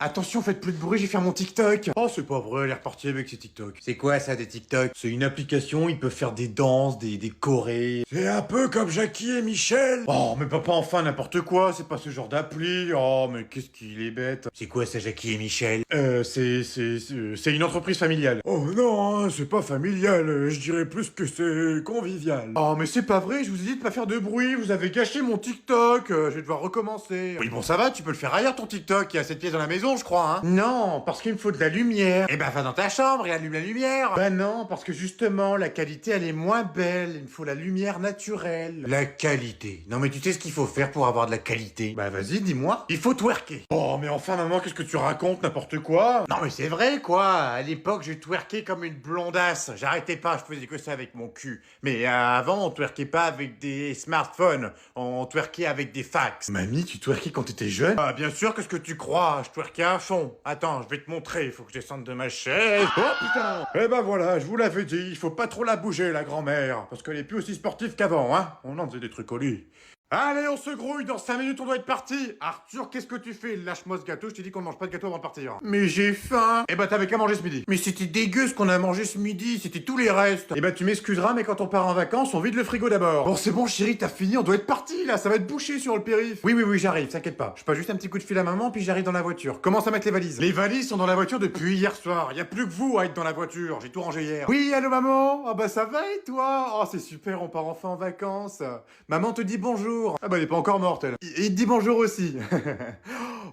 Attention, faites plus de bruit, je vais faire mon TikTok. Oh, c'est pas vrai, elle est repartie avec ses TikTok. C'est quoi ça, des TikTok? C'est une application, ils peuvent faire des danses, des chorés. C'est un peu comme Jackie et Michel. Oh, mais papa, enfin, n'importe quoi, c'est pas ce genre d'appli. Oh, mais qu'est-ce qu'il est bête. C'est quoi ça, Jackie et Michel? C'est une entreprise familiale. Oh non, hein, c'est pas familial, je dirais plus que c'est convivial. Oh, mais c'est pas vrai, je vous ai dit de pas faire de bruit, vous avez gâché mon TikTok, je vais devoir recommencer. Oui, bon, ça va, tu peux le faire ailleurs ton TikTok, il y a 7 pièces dans la maison, je crois, hein. Non, parce qu'il me faut de la lumière. Eh ben, va dans ta chambre et allume la lumière. Bah non, parce que justement, la qualité, elle est moins belle, il me faut la lumière naturelle. La qualité. Non, mais tu sais ce qu'il faut faire pour avoir de la qualité? Bah vas-y, dis-moi. Il faut twerker. Oh, mais enfin, maman, qu'est-ce que tu racontes, n'importe quoi? Non, mais c'est vrai, quoi. À l'époque, j'ai twerké comme une blondasse. J'arrêtais pas, je faisais que ça avec mon cul. Mais avant, on twerkait pas avec des smartphones. On twerkait avec des fax. Mamie, tu twerkais quand t'étais jeune? Ah, bien sûr, qu'est-ce que tu crois? Je twerkais à fond. Attends, je vais te montrer. Faut que je descende de ma chaise. Oh, putain! Eh ben voilà, je vous l'avais dit. Il faut pas trop la bouger, la grand-mère. Parce qu'elle est plus aussi sportive qu'avant, hein. On en faisait des trucs au lit. Allez, on se grouille, dans 5 minutes on doit être parti. Arthur, qu'est-ce que tu fais? Lâche-moi ce gâteau, je t'ai dit qu'on ne mange pas de gâteau avant de partir. Mais j'ai faim. Eh ben t'avais qu'à manger ce midi. Mais c'était dégueu ce qu'on a mangé ce midi, c'était tous les restes. Eh ben tu m'excuseras, mais quand on part en vacances, on vide le frigo d'abord. Bon c'est bon chérie, t'as fini, on doit être parti là, ça va être bouché sur le périph. Oui, j'arrive, t'inquiète pas. Je passe juste un petit coup de fil à maman, puis j'arrive dans la voiture. Commence à mettre les valises. Les valises sont dans la voiture depuis hier soir. Y a plus que vous à être dans la voiture, j'ai tout rangé hier. Oui, allô maman? Ah bah ça va et toi? Oh c'est super, on part enfin en vacances. Maman te dit bonjour. Ah bah elle est pas encore morte, elle. Et il te dit bonjour aussi.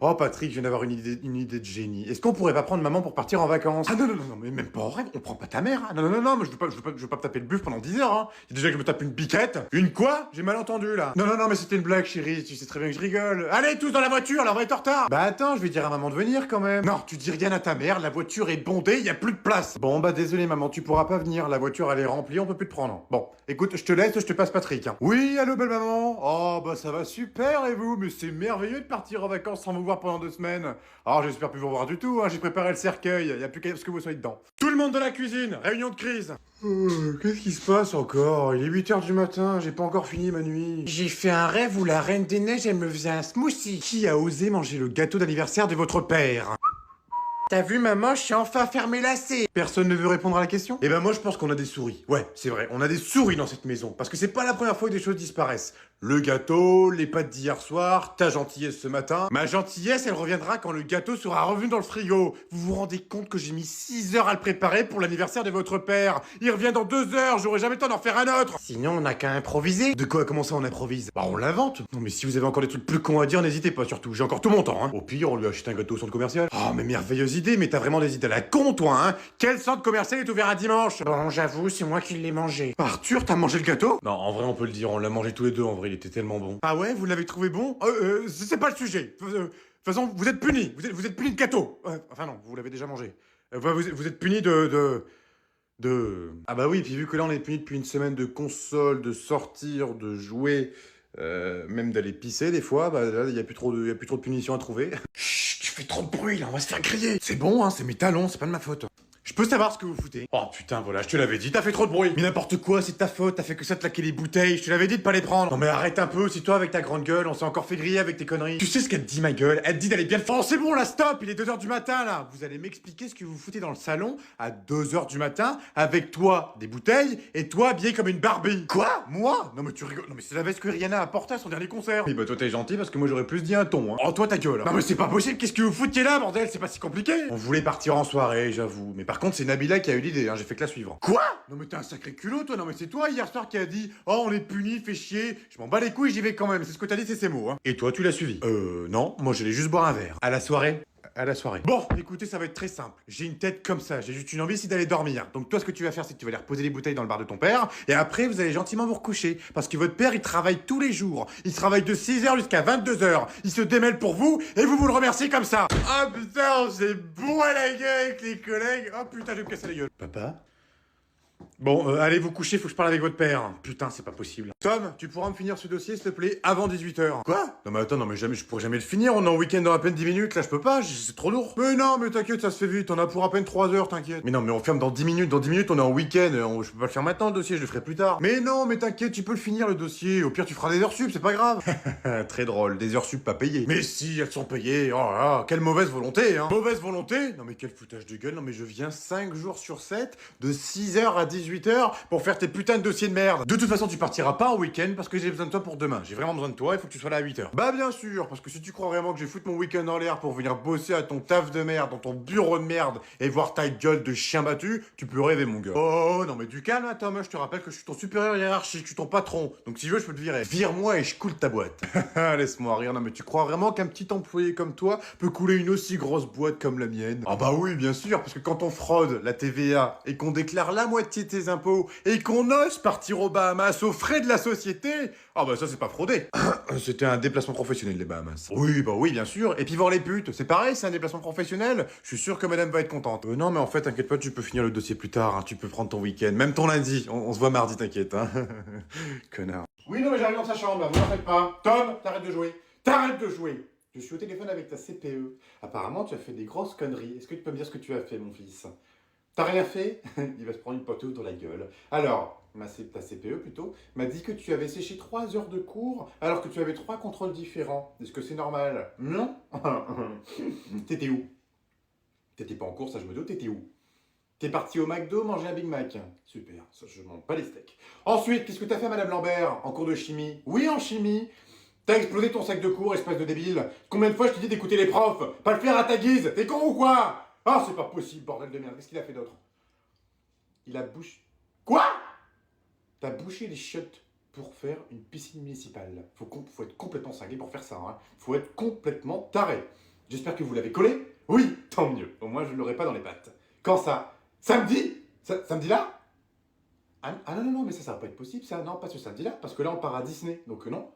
Oh, Patrick, je viens d'avoir une idée de génie. Est-ce qu'on pourrait pas prendre maman pour partir en vacances? Ah non, mais même pas en rêve, on prend pas ta mère. Hein. Non, mais je veux pas me taper le buff pendant 10 heures. Hein. Il y a déjà que je me tape une biquette. Une quoi? J'ai mal entendu, là. Non, mais c'était une blague, chérie. Tu sais très bien que je rigole. Allez, tous dans la voiture, là, on va être en retard. Bah attends, je vais dire à maman de venir, quand même. Non, tu dis rien à ta mère, la voiture est bondée, y a plus de place. Bon, bah désolé, maman, tu pourras pas venir. La voiture, elle est remplie, on peut plus te prendre. Bon, écoute, je te laisse, je te passe Patrick. Hein. Oui, allô, belle maman. Oh, bah ça va super, et vous? Mais c'est merveilleux de partir en vacances sans vous voir pendant 2 semaines. Alors j'espère plus vous revoir du tout, hein. J'ai préparé le cercueil, y a plus qu'à ce que vous soyez dedans. Tout le monde de la cuisine, réunion de crise. Qu'est-ce qui se passe encore? Il est 8 h du matin, j'ai pas encore fini ma nuit. J'ai fait un rêve où la Reine des Neiges, elle me faisait un smoothie. Qui a osé manger le gâteau d'anniversaire de votre père? T'as vu maman, je suis enfin fermé lacet. Personne ne veut répondre à la question? Eh ben moi je pense qu'on a des souris. Ouais, c'est vrai, on a des souris dans cette maison. Parce que c'est pas la première fois que des choses disparaissent. Le gâteau, les pâtes d'hier soir, ta gentillesse ce matin. Ma gentillesse, elle reviendra quand le gâteau sera revenu dans le frigo. Vous vous rendez compte que j'ai mis 6 heures à le préparer pour l'anniversaire de votre père? Il revient dans 2 heures, j'aurai jamais le temps d'en faire un autre. Sinon on n'a qu'à improviser. De quoi? Comment ça on improvise? Bah on l'invente. Non mais si vous avez encore des trucs plus cons à dire, n'hésitez pas surtout, j'ai encore tout mon temps. Hein. Au pire, on lui achète un gâteau au centre commercial. Oh mais merveilleuse idée, mais t'as vraiment des idées à la con toi hein. Quel centre commercial est ouvert un dimanche? Bon j'avoue, c'est moi qui l'ai mangé. Arthur, t'as mangé le gâteau? Non, en vrai on peut le dire, on l'a mangé tous les deux en vrai, il était tellement bon. Ah ouais, vous l'avez trouvé bon? C'est pas le sujet. De toute façon, vous êtes punis. Vous êtes punis de gâteau. Enfin non, vous l'avez déjà mangé. Vous êtes punis Ah bah oui, puis vu que là on est punis depuis une semaine de console, de sortir, de jouer, même d'aller pisser des fois, bah là y a plus trop de punitions à trouver. Chut, tu fais trop de bruit là, on va se faire griller. C'est bon hein, c'est mes talons, c'est pas de ma faute. Je peux savoir ce que vous foutez? Oh putain, voilà, je te l'avais dit, t'as fait trop de bruit. Mais n'importe quoi, c'est de ta faute, t'as fait que ça de claquer les bouteilles, je te l'avais dit de pas les prendre. Non mais arrête un peu, aussi toi avec ta grande gueule, on s'est encore fait griller avec tes conneries. Tu sais ce qu'elle te dit ma gueule? Elle te dit d'aller bien le faire. Oh c'est bon là, stop, il est 2 h du matin là. Vous allez m'expliquer ce que vous foutez dans le salon à 2 h du matin avec toi des bouteilles et toi habillé comme une Barbie. Quoi? Moi? Non mais tu rigoles, non mais c'est la veste que Rihanna a portée à son dernier concert. Oui bah toi t'es gentil parce que moi j'aurais plus dit un ton. Hein. Oh toi ta gueule. Hein. Non mais c'est pas possible, qu'est-ce que vous foutiez là bordel? C'est pas si compliqué. On voulait partir en soirée, j'avoue. Mais par contre c'est Nabila qui a eu l'idée, hein, j'ai fait que la suivre. Quoi? Non mais t'es un sacré culot toi, non mais c'est toi hier soir qui a dit oh on est puni, fait chier, je m'en bats les couilles, j'y vais quand même, c'est ce que t'as dit, c'est ces mots hein. Et toi tu l'as suivi? Non, moi j'allais juste boire un verre. À la soirée? À la soirée. Bon, écoutez, ça va être très simple. J'ai une tête comme ça, j'ai juste une envie, c'est d'aller dormir. Donc toi, ce que tu vas faire, c'est que tu vas aller reposer les bouteilles dans le bar de ton père, et après, vous allez gentiment vous recoucher. Parce que votre père, il travaille tous les jours. Il travaille de 6 h jusqu'à 22 h. Il se démêle pour vous, et vous le remerciez comme ça. Ah putain, on s'est bourré la gueule avec les collègues. Oh putain, je vais me casser la gueule. Papa? Bon, allez vous coucher, faut que je parle avec votre père. Putain, c'est pas possible. Tom, tu pourras me finir ce dossier, s'il te plaît, avant 18h. Quoi? Non mais attends, non mais jamais, je pourrais jamais le finir, on est en week-end dans à peine 10 minutes, là je peux pas, c'est trop lourd. Mais non, mais t'inquiète, ça se fait vite, on a pour à peine 3 heures, t'inquiète. Mais non, mais on ferme dans 10 minutes, on est en week-end, je peux pas le faire maintenant le dossier, je le ferai plus tard. Mais non, mais t'inquiète, tu peux le finir le dossier, au pire tu feras des heures sup, c'est pas grave. Très drôle, des heures sup pas payées. Mais si, elles sont payées, oh là là, quelle mauvaise volonté, hein. Mauvaise volonté? Non mais quel foutage de gueule, non mais je viens 5 jours sur 7, de 6h à 18h, pour faire tes putains de dossiers de merde. De toute façon, tu partiras pas en week-end parce que j'ai besoin de toi pour demain. J'ai vraiment besoin de toi, il faut que tu sois là à 8h. Bah bien sûr, parce que si tu crois vraiment que je vais foutre mon week-end en l'air pour venir bosser à ton taf de merde, dans ton bureau de merde, et voir ta gueule de chien battu, tu peux rêver mon gars. Oh non mais du calme, hein, Tom, je te rappelle que je suis ton supérieur hiérarchique, je suis ton patron. Donc si je veux, je peux te virer. Vire-moi et je coule ta boîte. Laisse-moi rire, non mais tu crois vraiment qu'un petit employé comme toi peut couler une aussi grosse boîte comme la mienne? Ah bah oui, bien sûr, parce que quand on fraude la TVA et qu'on déclare la moitié de tes impôts et qu'on ose partir aux Bahamas aux frais de la société, ah bah ça c'est pas frauder. C'était un déplacement professionnel les Bahamas. Oui, bah oui, bien sûr. Et puis voir les putes, c'est pareil, c'est un déplacement professionnel. Je suis sûr que madame va être contente. Non mais en fait, t'inquiète pas, tu peux finir le dossier plus tard, hein. Tu peux prendre ton week-end, même ton lundi. On se voit mardi, t'inquiète, hein. Connard. Oui, non mais j'arrive dans sa chambre, là, vous n'en faites pas. Tom, t'arrêtes de jouer. T'arrêtes de jouer. Je suis au téléphone avec ta CPE. Apparemment, tu as fait des grosses conneries. Est-ce que tu peux me dire ce que tu as fait, mon fils? T'as rien fait? Il va se prendre une poteau dans la gueule. Alors, ta CPE plutôt, m'a dit que tu avais séché 3 heures de cours alors que tu avais 3 contrôles différents. Est-ce que c'est normal? Non? T'étais où? T'étais pas en cours, ça je me doute, t'étais où? T'es parti au McDo manger un Big Mac. Super, ça je mange pas les steaks. Ensuite, qu'est-ce que t'as fait, Madame Lambert, en cours de chimie? Oui, en chimie. T'as explosé ton sac de cours, espèce de débile. Combien de fois je t'ai dit d'écouter les profs? Pas le faire à ta guise. T'es con ou quoi? Ah, c'est pas possible, bordel de merde. Qu'est-ce qu'il a fait d'autre? Il a bouché... Quoi? T'as bouché les chiottes pour faire une piscine municipale. Faut être complètement cinglé pour faire ça, hein. Faut être complètement taré. J'espère que vous l'avez collé. Oui, tant mieux. Au moins, je ne l'aurai pas dans les pattes. Quand ça? Samedi? Samedi là? Ah non, non, non, mais ça va pas être possible, ça. Non, pas ce samedi-là, parce que là, on part à Disney. Donc non.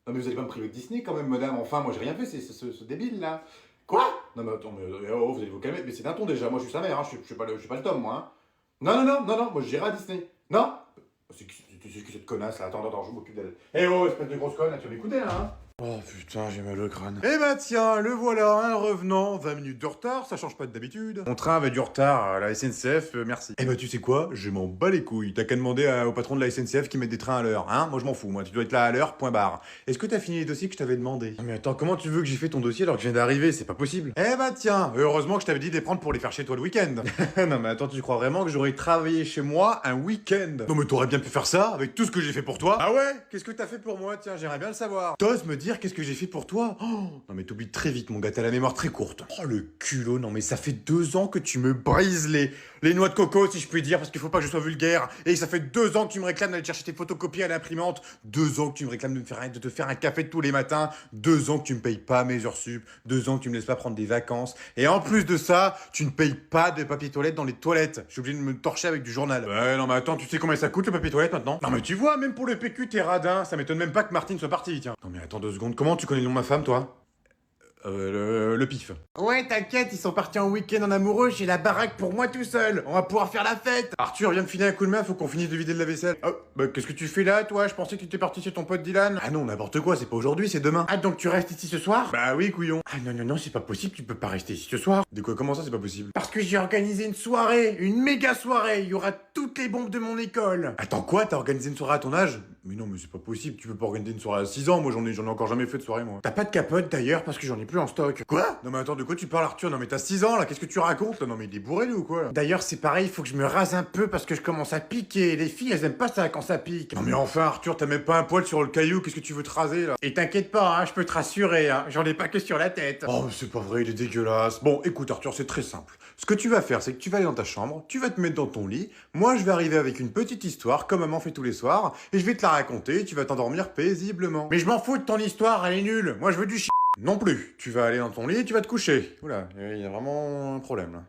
Non, mais vous allez pas me priver de Disney quand même, madame. Enfin, moi, j'ai rien fait, c'est ce débile-là. Quoi? Non, mais attends, mais oh, vous allez vous calmer. Mais c'est d'un ton déjà. Moi, je suis sa mère, hein. Je suis pas le Tom, moi, hein. Non, non, non, non, non, moi, j'irai à Disney. Non? C'est qui cette connasse là? Attends, je m'occupe d'elle. Eh oh, espèce de grosse conne, tu vas m'écouter là, hein? Oh putain, j'ai mal au crâne. Eh bah tiens, le voilà, un revenant, 20 minutes de retard, ça change pas d'habitude. Mon train avait du retard à la SNCF, merci. Eh bah tu sais quoi, je m'en bats les couilles. T'as qu'à demander au patron de la SNCF qui mette des trains à l'heure, hein? Moi je m'en fous, moi tu dois être là à l'heure, point barre. Est-ce que t'as fini les dossiers que je t'avais demandé? Mais attends, comment tu veux que j'ai fait ton dossier alors que je viens d'arriver? C'est pas possible. Eh bah tiens, heureusement que je t'avais dit de les prendre pour les faire chez toi le week-end. Non mais attends, tu crois vraiment que j'aurais travaillé chez moi un week-end? Non mais t'aurais bien pu faire ça avec tout ce que j'ai fait pour toi. Ah ouais? Qu'est-ce que t'as fait pour moi? Tiens, j'aimerais bien le savoir. T'oses me dire qu'est-ce que j'ai fait pour toi? Oh, non mais t'oublies très vite mon gars, t'as la mémoire très courte. Oh le culot, non mais ça fait 2 ans que tu me brises les noix de coco si je puis dire, parce qu'il faut pas que je sois vulgaire. Et ça fait 2 ans que tu me réclames d'aller chercher tes photocopies à l'imprimante. 2 ans que tu me réclames de te faire un café tous les matins. 2 ans que tu me payes pas mes heures sup. 2 ans que tu me laisses pas prendre des vacances. Et en plus de ça, tu ne payes pas de papier toilette dans les toilettes. Je suis obligé de me torcher avec du journal. Ouais non mais attends, tu sais combien ça coûte le papier toilette maintenant? Non mais tu vois, même pour le PQ t'es radin. Ça m'étonne même pas que Martine soit partie, tiens. Non mais attends 2 secondes, comment tu connais le nom de ma femme toi? Le pif. Ouais, t'inquiète, ils sont partis en week-end en amoureux, j'ai la baraque pour moi tout seul. On va pouvoir faire la fête. Arthur, viens me filer un coup de main, faut qu'on finisse de vider le lave-vaisselle. Oh, bah qu'est-ce que tu fais là, toi? Je pensais que tu étais parti chez ton pote Dylan. Ah non, n'importe quoi, c'est pas aujourd'hui, c'est demain. Ah, donc tu restes ici ce soir? Bah oui, couillon. Ah non, non, non, c'est pas possible, tu peux pas rester ici ce soir. De quoi, comment ça, c'est pas possible? Parce que j'ai organisé une soirée, une méga soirée. Il y aura toutes les bombes de mon école. Attends, quoi? T'as organisé une soirée à ton âge? Mais non, mais c'est pas possible, tu peux pas organiser une soirée à 6 ans. Moi, j'en ai encore jamais fait de soirée, moi. T'as pas de capote d'ailleurs, parce que j'en ai plus en stock. Quoi? Non mais attends, de quoi tu parles Arthur? Non mais t'as 6 ans là, qu'est-ce que tu racontes là? Non mais il est bourré lui ou quoi là? D'ailleurs c'est pareil, il faut que je me rase un peu parce que je commence à piquer. Les filles elles aiment pas ça quand ça pique. Non mais enfin Arthur, t'as même pas un poil sur le caillou, qu'est-ce que tu veux te raser là? Et t'inquiète pas, hein, je peux te rassurer, hein, j'en ai pas que sur la tête. Oh mais c'est pas vrai, il est dégueulasse. Bon écoute Arthur, c'est très simple. Ce que tu vas faire, c'est que tu vas aller dans ta chambre, tu vas te mettre dans ton lit, moi je vais arriver avec une petite histoire, comme maman fait tous les soirs, et je vais te la raconter, et tu vas t'endormir paisiblement. Mais je m'en fous de ton histoire, elle est nulle, moi je veux du non plus. Tu vas aller dans ton lit et tu vas te coucher. Oula, il y a vraiment un problème là.